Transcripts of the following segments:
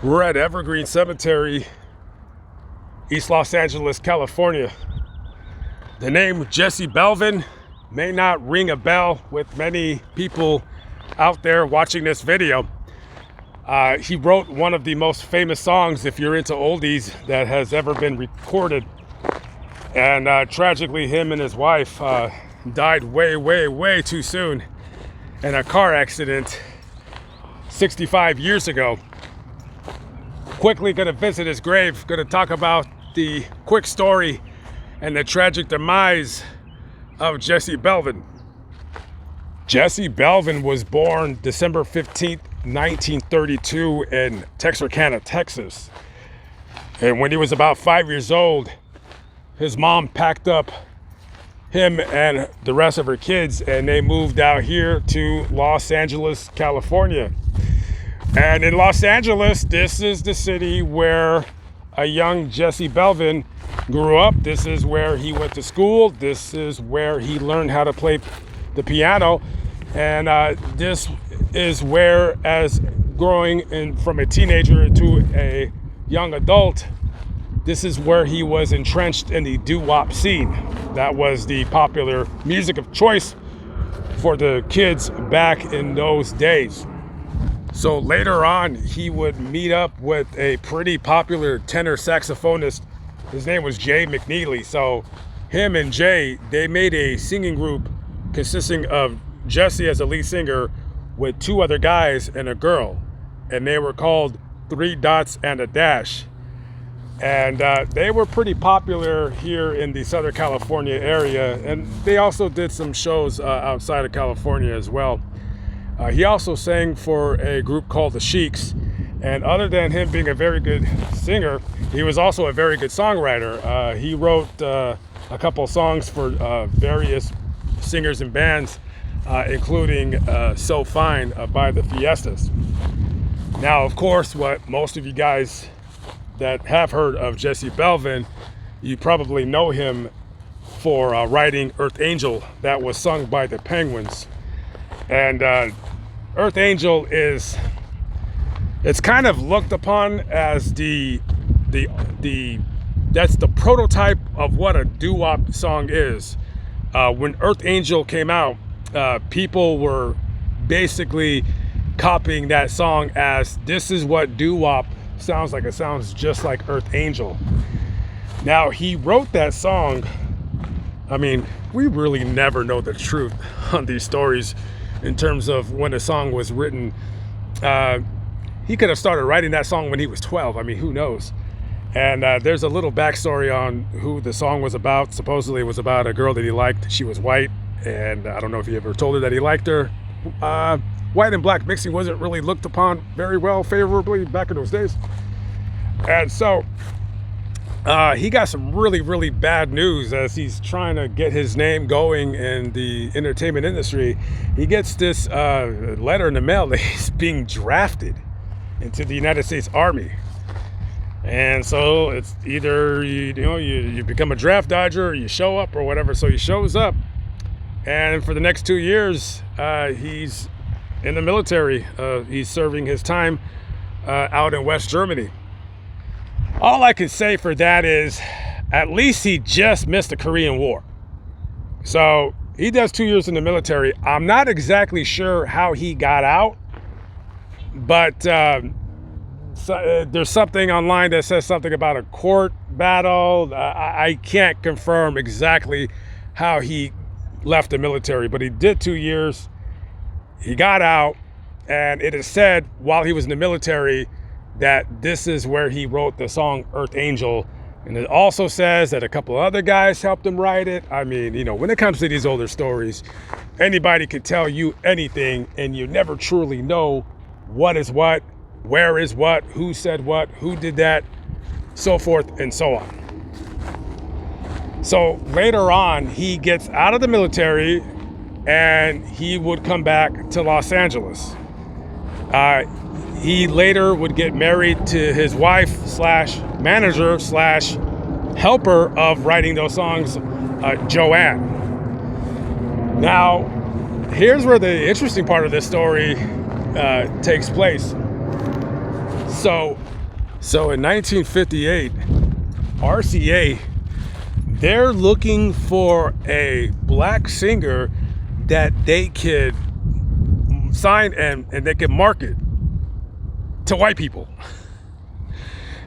We're at Evergreen Cemetery, East Los Angeles, California. The name Jesse Belvin may not ring a bell with many people out there watching this video. He wrote one of the most famous songs, if you're into oldies, that has ever been recorded. And tragically, him and his wife died way too soon in a car accident 65 years ago. Quickly going to visit his grave, going to talk about the quick story and the tragic demise of Jesse Belvin. Jesse Belvin was born December 15th, 1932 in Texarkana, Texas. And when he was about 5 years old, his mom packed up him and the rest of her kids and they moved out here to Los Angeles, California. And in Los Angeles, this is the city where a young Jesse Belvin grew up. This is where he went to school. This is where he learned how to play the piano. And this is where, as growing from a teenager to a young adult, this is where he was entrenched in the doo-wop scene. That was the popular music of choice for the kids back in those days. So later on, he would meet up with a pretty popular tenor saxophonist. His name was Jay McNeely. So him and Jay, they made a singing group consisting of Jesse as a lead singer with two other guys and a girl. And they were called 3 Dots and a Dash. And they were pretty popular here in the Southern California area. And they also did some shows outside of California as well. He also sang for a group called the Sheiks, and other than him being a very good singer, he was also a very good songwriter. He wrote a couple songs for various singers and bands, including So Fine by the Fiestas. Now, of course, what most of you guys that have heard of Jesse Belvin, you probably know him for writing Earth Angel, that was sung by the Penguins. And Earth Angel it's kind of looked upon as that's the prototype of what a doo-wop song is. When Earth Angel came out, people were basically copying that song as this is what doo-wop sounds like. It sounds just like Earth Angel. Now, he wrote that song. I mean, we really never know the truth on these stories in terms of when a song was written. He could have started writing that song when he was 12. I mean, who knows? And there's a little backstory on who the song was about. Supposedly it was about a girl that he liked. She was white, and I don't know if he ever told her that he liked her. White and black mixing wasn't really looked upon very well, favorably back in those days. And so he got some really bad news as he's trying to get his name going in the entertainment industry. He gets this letter in the mail that he's being drafted into the United States Army. And so it's either you become a draft dodger or you show up or whatever. So he shows up, and for the next 2 years he's in the military. He's serving his time out in West Germany. All I can say for that is, at least he just missed the Korean War. So he does 2 years in the military. I'm not exactly sure how he got out, but there's something online that says something about a court battle. I can't confirm exactly how he left the military, but he did 2 years. He got out, and it is said while he was in the military that this is where he wrote the song Earth Angel. And it also says that a couple other guys helped him write it. I mean, when it comes to these older stories, anybody could tell you anything, and you never truly know what is what, where is what, who said what, who did that, so forth and so on. So later on, he gets out of the military and he would come back to Los Angeles. He later would get married to his wife slash manager slash helper of writing those songs, Joanne. Now, here's where the interesting part of this story takes place. So So in 1958, RCA, they're looking for a black singer that they could sign and they could market to white people.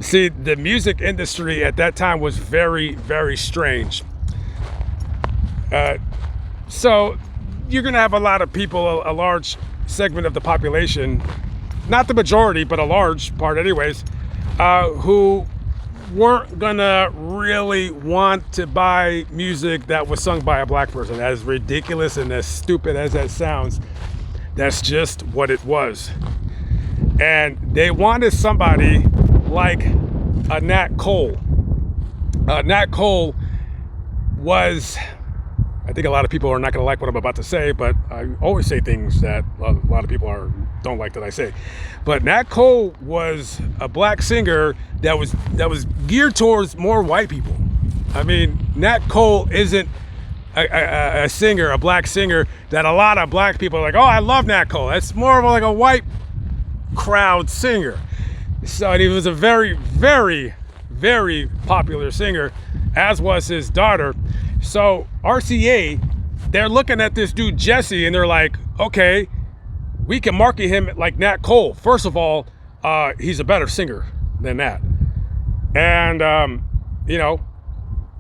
See, the music industry at that time was very, very strange. So you're going to have a lot of people, a large segment of the population, not the majority, but a large part anyways, who weren't going to really want to buy music that was sung by a black person. As ridiculous and as stupid as that sounds, that's just what it was. And they wanted somebody like a Nat Cole. Nat Cole was, I think a lot of people are not going to like what I'm about to say, but I always say things that a lot of people don't like that I say. But Nat Cole was a black singer that was geared towards more white people. I mean, Nat Cole isn't a singer, a black singer that a lot of black people are like, oh, I love Nat Cole. That's more of like a white crowd singer. So, and he was a very, very, very popular singer, as was his daughter. So RCA, they're looking at this dude Jesse and they're like, okay, we can market him like Nat Cole. First of all, he's a better singer than that. And, you know,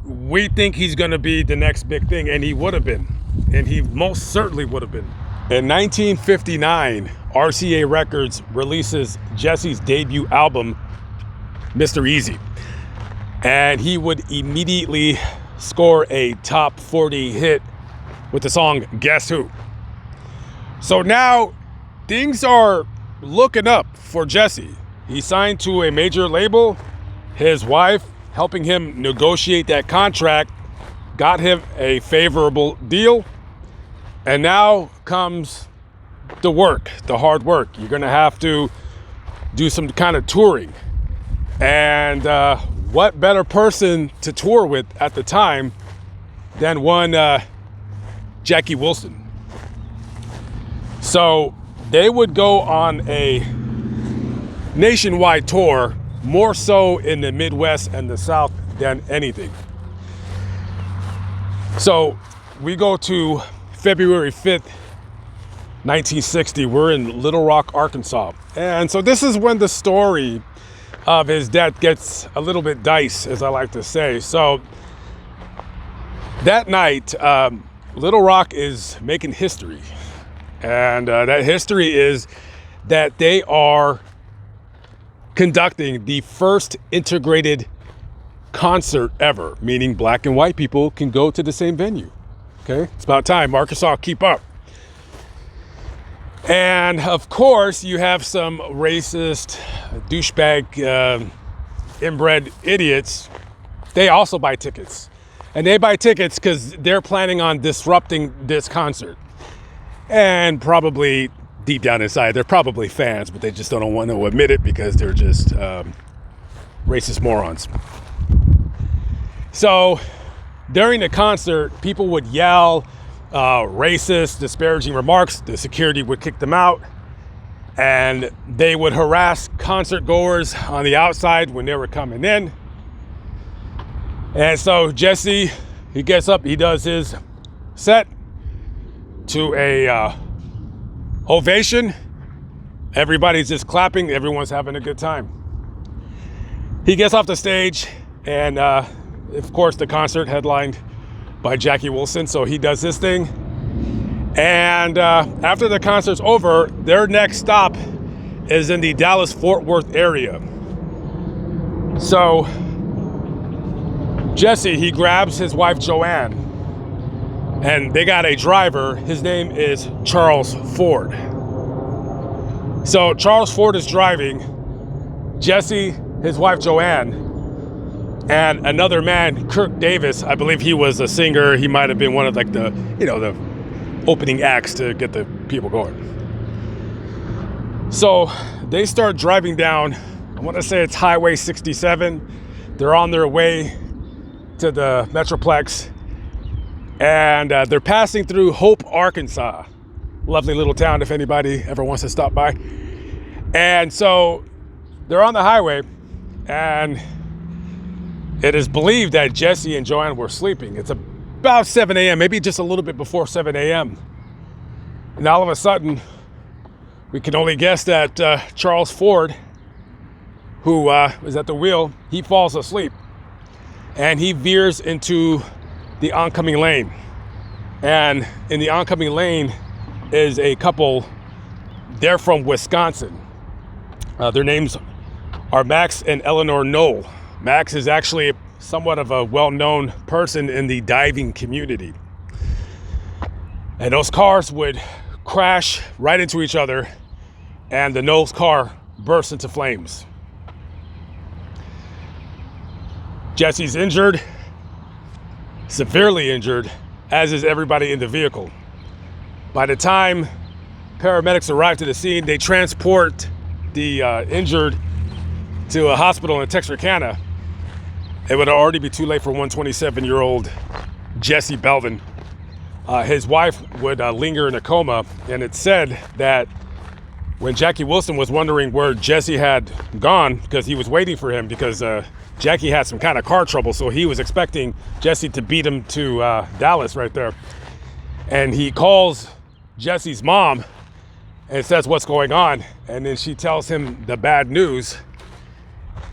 we think he's going to be the next big thing, and he would have been. And he most certainly would have been. In 1959, RCA Records releases Jesse's debut album, Mr. Easy. And he would immediately score a top 40 hit with the song Guess Who. So now things are looking up for Jesse. He signed to a major label. His wife, helping him negotiate that contract, got him a favorable deal. And now comes the work, the hard work. You're going to have to do some kind of touring. And what better person to tour with at the time than one Jackie Wilson. So they would go on a nationwide tour, more so in the Midwest and the South than anything. So we go to February 5th, 1960. We're in Little Rock, Arkansas. And so this is when the story of his death gets a little bit dicey, as I like to say. So that night, Little Rock is making history. And that history is that they are conducting the first integrated concert ever, meaning black and white people can go to the same venue. Okay, it's about time. Arkansas, keep up. And of course, you have some racist, douchebag, inbred idiots. They also buy tickets. And they buy tickets because they're planning on disrupting this concert. And probably deep down inside, they're probably fans, but they just don't want to admit it because they're just racist morons. So during the concert, people would yell racist, disparaging remarks. The security would kick them out. And they would harass concert goers on the outside when they were coming in. And so Jesse, he gets up, he does his set to a ovation. Everybody's just clapping. Everyone's having a good time. He gets off the stage, and of course the concert headlined by Jackie Wilson. So he does his thing. And after the concert's over, their next stop is in the Dallas-Fort Worth area. So Jesse, he grabs his wife Joanne, and they got a driver. His name is Charles Ford. So Charles Ford is driving. Jesse, his wife Joanne, and another man, Kirk Davis. I believe he was a singer. He might have been one of like the opening acts to get the people going. So they start driving down, I want to say it's Highway 67. They're on their way to the Metroplex, and they're passing through Hope, Arkansas. Lovely little town if anybody ever wants to stop by. And so they're on the highway, and it is believed that Jesse and Joanne were sleeping. It's about 7 a.m., maybe just a little bit before 7 a.m. And all of a sudden, we can only guess that Charles Ford, who was at the wheel, he falls asleep. And he veers into the oncoming lane. And in the oncoming lane is a couple. They're from Wisconsin. Their names are Max and Eleanor Knoll. Max is actually somewhat of a well-known person in the diving community. And those cars would crash right into each other, and the Knowles car burst into flames. Jesse's injured, severely injured, as is everybody in the vehicle. By the time paramedics arrive to the scene, they transport the injured to a hospital in Texarkana. It would already be too late for 127-year-old Jesse Belvin. His wife would linger in a coma, and it's said that when Jackie Wilson was wondering where Jesse had gone, because he was waiting for him, because Jackie had some kind of car trouble, so he was expecting Jesse to beat him to Dallas right there. And he calls Jesse's mom and says what's going on, and then she tells him the bad news,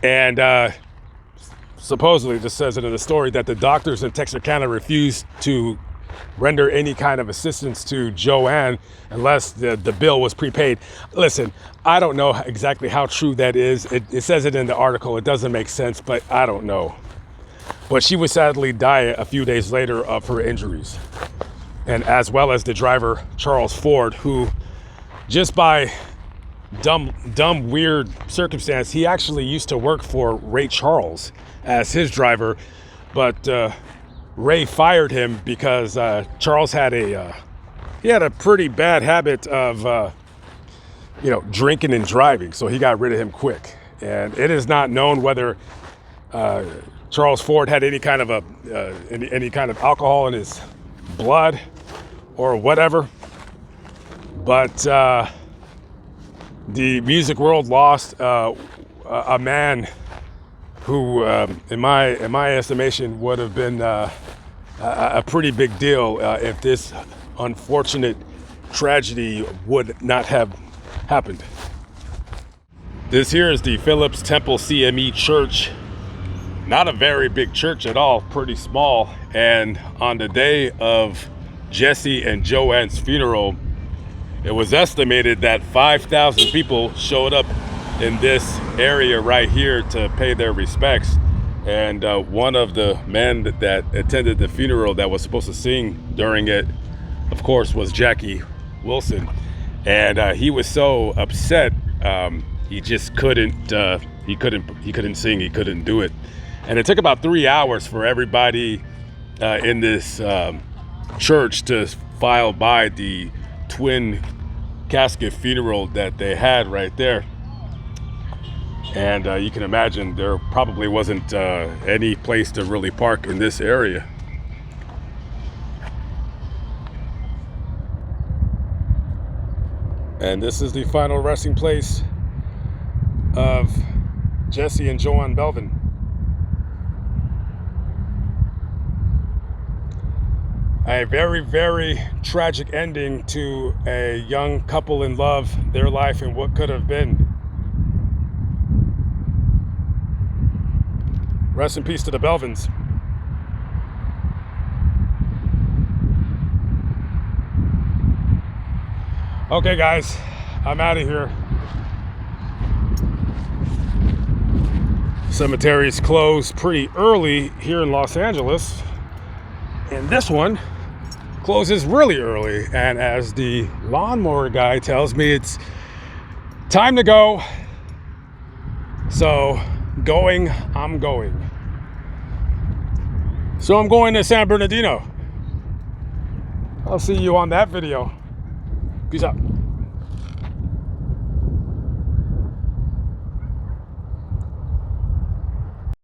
and supposedly, just says it in the story, that the doctors in Texarkana refused to render any kind of assistance to Joanne unless the bill was prepaid. Listen, I don't know exactly how true that is. It says it in the article. It doesn't make sense, but I don't know. But she would sadly die a few days later of her injuries. And as well as the driver, Charles Ford, who just by dumb, weird circumstance, he actually used to work for Ray Charles as his driver, but Ray fired him because Charles had a pretty bad habit of drinking and driving, so he got rid of him quick. And it is not known whether Charles Ford had any kind of alcohol in his blood or whatever, but the music world lost a man who, in my estimation, would have been a pretty big deal if this unfortunate tragedy would not have happened. This here is the Phillips Temple CME Church. Not a very big church at all, pretty small. And on the day of Jesse and Joanne's funeral, it was estimated that 5,000 people showed up in this area right here to pay their respects. And one of the men that attended the funeral that was supposed to sing during it, of course, was Jackie Wilson. And he was so upset, he just couldn't sing, he couldn't do it. And it took about 3 hours for everybody in this church to file by the twin casket funeral that they had right there. And you can imagine there probably wasn't any place to really park in this area. And this is the final resting place of Jesse and Joanne Belvin. A very, very tragic ending to a young couple in love, their life, and what could have been. Rest in peace to the Belvins. Okay, guys, I'm out of here. Cemeteries close pretty early here in Los Angeles, and this one closes really early. And as the lawnmower guy tells me, it's time to go. So I'm going. So I'm going to San Bernardino. I'll see you on that video. Peace out.